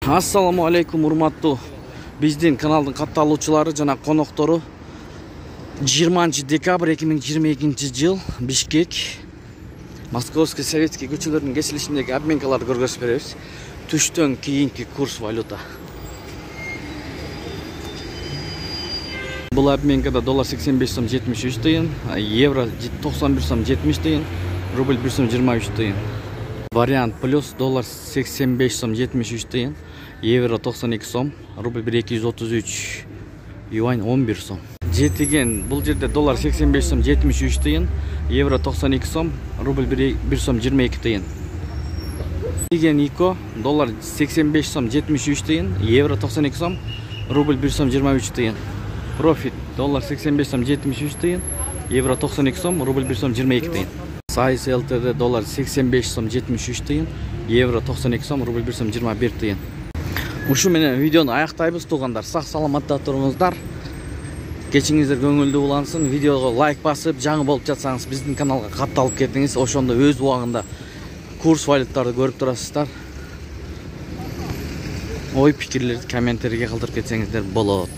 Assalamu алейкум, урматтуу биздин каналдын катталуучулары жана коноктору. 20 декабрь 2022 жыл Бишкек Московский Советский көчөлөрүнүн кесилишиндеги обменкаларды көргөзүп беребиз. Түштөн кийинки курс валюта. Бул обменкада доллар 85 сом 73 тыйын, евро 91 сом 70 тыйын, рубль 1 сом 23 тыйын. Вариант плюс доллар 85 сом 73 тыйын, евро 92 сом, рубль 233, юань 11 сом. Жетиген бул жерде доллар 85 сом 73 тыйын, евро 92 сом, рубль 1 сом 22 тыйын. Жетиген ико доллар 85 сом 73 тыйын, евро 92 сом, рубль 1 сом 23 тыйын. Профит доллар 85 сом 73 тыйын, евро 92 сом, рубль 1 сом 22 тыйын. Сайыс ЛТД доллар 85 сом 73 тыйын, евро 92 сом, рубль 1 сом 21 тыйын. Ушу менен видеону аяктайбыз, туугандар. Сак саламатта туруңуздар. Кечиңиздер көңүлдүү улансын. Видеого лайк басып, жаңы болуп жатсаңыз биздин каналга катталып кетиңиз. Ошондо өз убагында курс валюталарды көрүп турасыздар. Ой пикирлерди комментарийге калтырып кетсеңиздер болот.